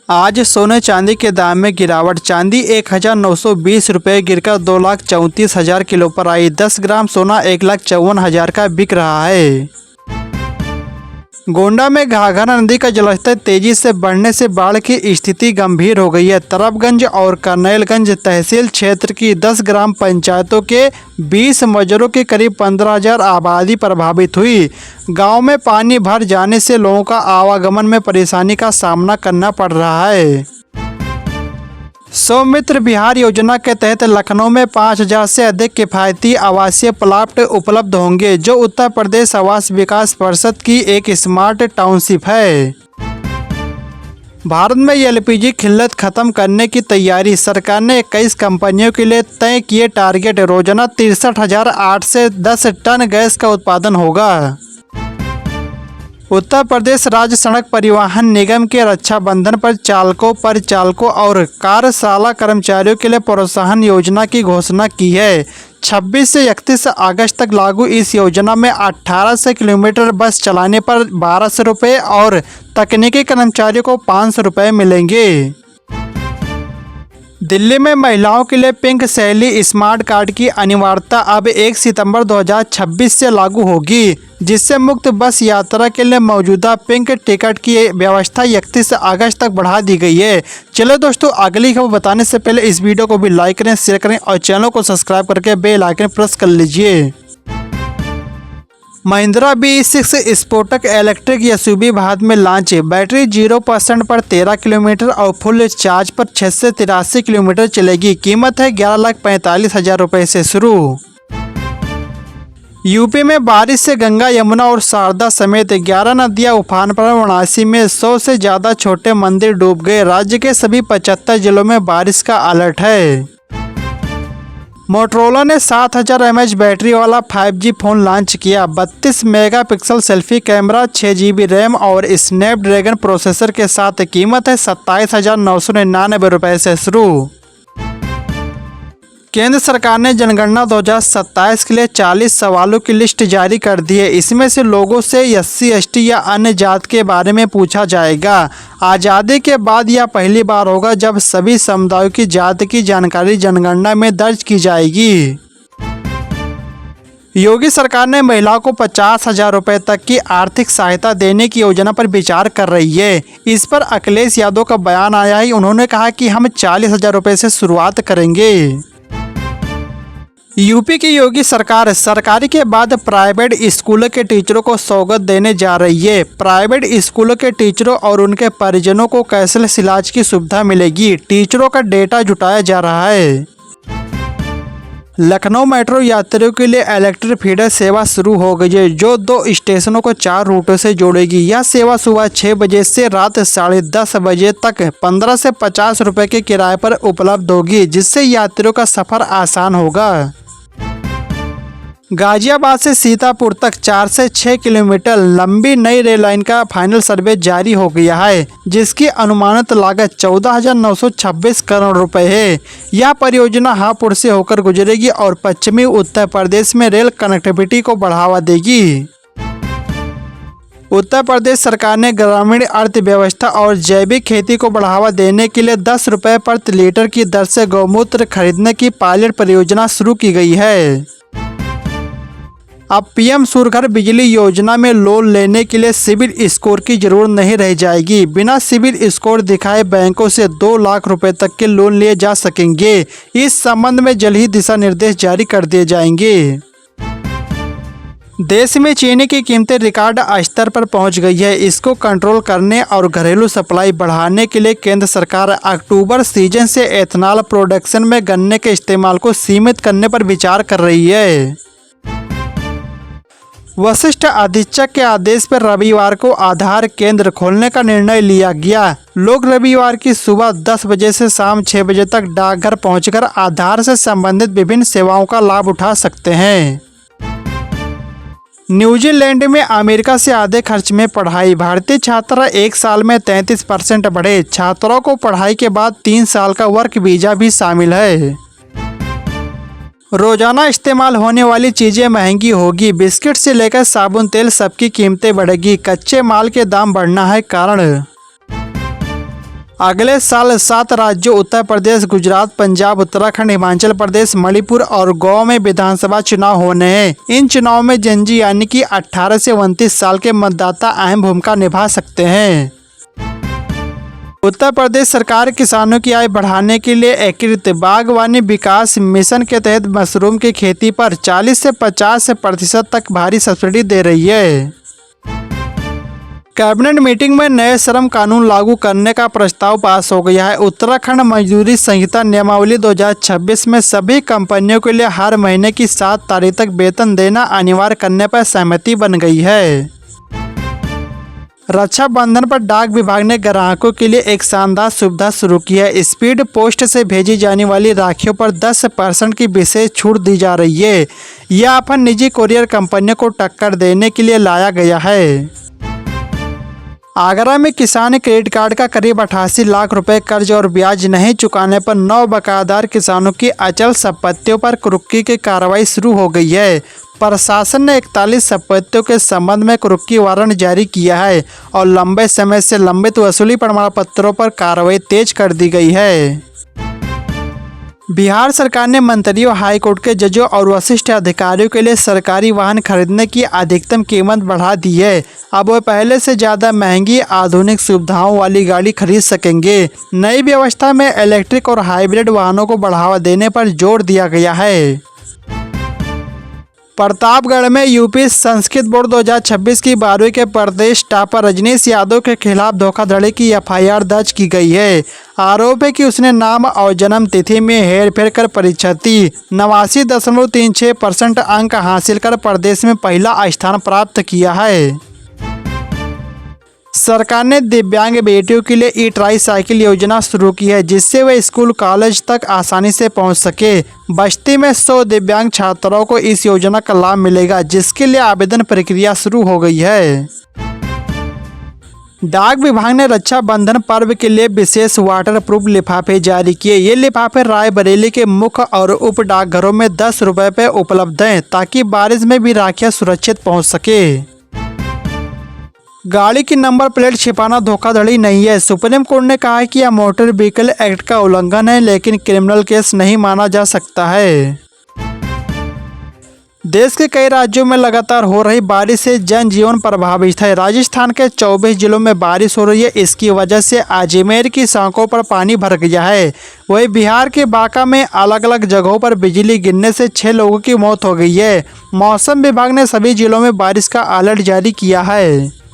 आज सोने चांदी के दाम में गिरावट। चांदी 1920 रुपये गिरकर 2,34,000 किलो पर आई। 10 ग्राम सोना 1,54,000 का बिक रहा है। गोंडा में घाघरा नदी का जलस्तर तेजी से बढ़ने से बाढ़ की स्थिति गंभीर हो गई है। तरफगंज और करनैलगंज तहसील क्षेत्र की 10 ग्राम पंचायतों के 20 मजरों के करीब 15,000 आबादी प्रभावित हुई। गांव में पानी भर जाने से लोगों का आवागमन में परेशानी का सामना करना पड़ रहा है। सौमित्र बिहार योजना के तहत लखनऊ में 5,000 से अधिक किफ़ायती आवासीय प्लाट उपलब्ध होंगे, जो उत्तर प्रदेश आवास विकास परिषद की एक स्मार्ट टाउनशिप है। भारत में एलपीजी किल्लत खत्म करने की तैयारी। सरकार ने 21 कंपनियों के लिए तय किए टारगेट। रोजाना 63,800 से 10 टन गैस का उत्पादन होगा। उत्तर प्रदेश राज्य सड़क परिवहन निगम के रक्षाबंधन पर चालकों, परिचालकों और कार्यशाला कर्मचारियों के लिए प्रोत्साहन योजना की घोषणा की है। 26 से 31 अगस्त तक लागू इस योजना में 1800 किलोमीटर बस चलाने पर 1,200 रुपये और तकनीकी कर्मचारियों को 500 रुपये मिलेंगे। दिल्ली में महिलाओं के लिए पिंक शैली स्मार्ट कार्ड की अनिवार्यता अब 1 सितंबर 2026 से लागू होगी, जिससे मुक्त बस यात्रा के लिए मौजूदा पिंक टिकट की व्यवस्था 31 अगस्त तक बढ़ा दी गई है। चलो दोस्तों, अगली खबर बताने से पहले इस वीडियो को भी लाइक करें, शेयर करें और चैनल को सब्सक्राइब करके बेल आइकन प्रेस कर लीजिए। महिंद्रा B6 स्पोर्टक इलेक्ट्रिक एसयूवी भारत में लॉन्च। बैटरी 0% पर 13 किलोमीटर और फुल चार्ज पर 6 से 83 किलोमीटर चलेगी। कीमत है 11,45,000 रुपये से शुरू। यूपी में बारिश से गंगा, यमुना और शारदा समेत 11 नदियां उफान पर। वाराणसी में 100 से ज़्यादा छोटे मंदिर डूब गए। राज्य के सभी 75 जिलों में बारिश का अलर्ट है। मोटरोला ने 7,000 mAh बैटरी वाला 5G फ़ोन लॉन्च किया। 32 megapixel selfie camera, 6 GB RAM और स्नैपड्रैगन प्रोसेसर के साथ। कीमत है 27,999 रुपये से शुरू। केंद्र सरकार ने जनगणना 2027 के लिए 40 सवालों की लिस्ट जारी कर दी है। इसमें से लोगों से SC ST या अन्य जात के बारे में पूछा जाएगा। आज़ादी के बाद यह पहली बार होगा जब सभी समुदायों की जात की जानकारी जनगणना में दर्ज की जाएगी। योगी सरकार ने महिलाओं को 50,000 रुपये तक की आर्थिक सहायता देने की योजना पर विचार कर रही है। इस पर अखिलेश यादव का बयान आया है। उन्होंने कहा कि हम 40,000 रुपये से शुरुआत करेंगे। यूपी की योगी सरकार सरकारी के बाद प्राइवेट स्कूलों के टीचरों को सौगात देने जा रही है। प्राइवेट स्कूलों के टीचरों और उनके परिजनों को कैशलेस इलाज की सुविधा मिलेगी। टीचरों का डेटा जुटाया जा रहा है। लखनऊ मेट्रो यात्रियों के लिए इलेक्ट्रिक फीडर सेवा शुरू हो गई है, जो 2 स्टेशनों को 4 रूटों से जोड़ेगी। यह सेवा सुबह 6 बजे से रात 10:30 बजे तक 15 से 50 रुपये के किराए पर उपलब्ध होगी, जिससे यात्रियों का सफ़र आसान होगा। गाजियाबाद से सीतापुर तक 4 से 6 किलोमीटर लंबी नई रेल लाइन का फाइनल सर्वे जारी हो गया है, जिसकी अनुमानित लागत 14,926 करोड़ रुपए है। यह परियोजना हापुड़ से होकर गुजरेगी और पश्चिमी उत्तर प्रदेश में रेल कनेक्टिविटी को बढ़ावा देगी। उत्तर प्रदेश सरकार ने ग्रामीण अर्थव्यवस्था और जैविक खेती को बढ़ावा देने के लिए 10 रुपये प्रति लीटर की दर से गौमूत्र खरीदने की पायलट परियोजना शुरू की गई है। अब PM सूर्यघर बिजली योजना में लोन लेने के लिए सिबिल स्कोर की जरूरत नहीं रह जाएगी। बिना सिबिल स्कोर दिखाए बैंकों से 2 लाख रुपए तक के लोन लिए जा सकेंगे। इस संबंध में जल्द ही दिशा निर्देश जारी कर दिए जाएंगे। देश में चीनी की कीमतें रिकॉर्ड स्तर पर पहुंच गई है। इसको कंट्रोल करने और घरेलू सप्लाई बढ़ाने के लिए केंद्र सरकार अक्टूबर सीजन से एथनॉल प्रोडक्शन में गन्ने के इस्तेमाल को सीमित करने पर विचार कर रही है। वशिष्ठ अधीक्षक के आदेश पर रविवार को आधार केंद्र खोलने का निर्णय लिया गया। लोग रविवार की सुबह 10 बजे से शाम 6 बजे तक डाकघर पहुंचकर आधार से संबंधित विभिन्न सेवाओं का लाभ उठा सकते हैं। न्यूजीलैंड में अमेरिका से आधे खर्च में पढ़ाई। भारतीय छात्र 1 साल में 33% बढ़े। छात्रों को पढ़ाई के बाद 3 साल का वर्क वीजा भी शामिल है। रोजाना इस्तेमाल होने वाली चीज़ें महंगी होगी। बिस्किट से लेकर साबुन तेल सबकी कीमतें बढ़ेगी। कच्चे माल के दाम बढ़ना है कारण। अगले साल 7 राज्यों उत्तर प्रदेश, गुजरात, पंजाब, उत्तराखंड, हिमाचल प्रदेश, मणिपुर और गोवा में विधानसभा चुनाव होने हैं। इन चुनाव में जनजी यानी कि 18 से 29 साल के मतदाता अहम भूमिका निभा सकते हैं। उत्तर प्रदेश सरकार किसानों की आय बढ़ाने के लिए एकीकृत बागवानी विकास मिशन के तहत मशरूम की खेती पर 40 से 50% तक भारी सब्सिडी दे रही है। कैबिनेट मीटिंग में नए श्रम कानून लागू करने का प्रस्ताव पास हो गया है। उत्तराखंड मजदूरी संहिता नियमावली 2026 में सभी कंपनियों के लिए हर महीने की 7 तारीख तक वेतन देना अनिवार्य करने पर सहमति बन गई है। रक्षाबंधन पर डाक विभाग ने ग्राहकों के लिए एक शानदार सुविधा शुरू की है। स्पीड पोस्ट से भेजी जाने वाली राखियों पर 10% की विशेष छूट दी जा रही है। यह ऑफर निजी कुरियर कंपनियों को टक्कर देने के लिए लाया गया है। आगरा में किसान क्रेडिट कार्ड का करीब 88 लाख रुपए कर्ज और ब्याज नहीं चुकाने पर 9 बकायेदार किसानों की अचल संपत्तियों पर कुर्की की कार्रवाई शुरू हो गई है। प्रशासन ने 41 संपत्तियों के संबंध में कुर्की वारंट जारी किया है और लंबे समय से लंबित वसूली प्रमाण पत्रों पर कार्रवाई तेज कर दी गई है। बिहार सरकार ने मंत्रियों, हाईकोर्ट के जजों और वरिष्ठ अधिकारियों के लिए सरकारी वाहन खरीदने की अधिकतम कीमत बढ़ा दी है। अब वे पहले से ज़्यादा महंगी आधुनिक सुविधाओं वाली गाड़ी खरीद सकेंगे। नई व्यवस्था में इलेक्ट्रिक और हाइब्रिड वाहनों को बढ़ावा देने पर जोर दिया गया है। प्रतापगढ़ में यूपी संस्कृत बोर्ड 2026 की 12वीं के प्रदेश टॉपर रजनीश यादव के खिलाफ धोखाधड़ी की एफआईआर दर्ज की गई है। आरोप है कि उसने नाम और जन्म तिथि में हेरफेर कर परीक्षार्थी 89.36% अंक हासिल कर प्रदेश में पहला स्थान प्राप्त किया है। सरकार ने दिव्यांग बेटियों के लिए ई-ट्राई साइकिल योजना शुरू की है, जिससे वे स्कूल कॉलेज तक आसानी से पहुंच सके। बस्ती में 100 दिव्यांग छात्राओं को इस योजना का लाभ मिलेगा, जिसके लिए आवेदन प्रक्रिया शुरू हो गई है। डाक विभाग ने रक्षाबंधन पर्व के लिए विशेष वाटर प्रूफ लिफाफे जारी किए। ये लिफाफे रायबरेली के मुख्य और उप डाकघरों में 10 रुपये पे उपलब्ध हैं, ताकि बारिश में भी राखियाँ सुरक्षित पहुँच सके। गाड़ी की नंबर प्लेट छिपाना धोखाधड़ी नहीं है। सुप्रीम कोर्ट ने कहा है कि यह मोटर व्हीकल एक्ट का उल्लंघन है, लेकिन क्रिमिनल केस नहीं माना जा सकता है। देश के कई राज्यों में लगातार हो रही बारिश से जनजीवन प्रभावित है। राजस्थान के 24 जिलों में बारिश हो रही है। इसकी वजह से अजमेर की सड़कों पर पानी भर गया है। वहीं बिहार के बांका में अलग अलग जगहों पर बिजली गिरने से 6 लोगों की मौत हो गई है। मौसम विभाग ने सभी जिलों में बारिश का अलर्ट जारी किया है।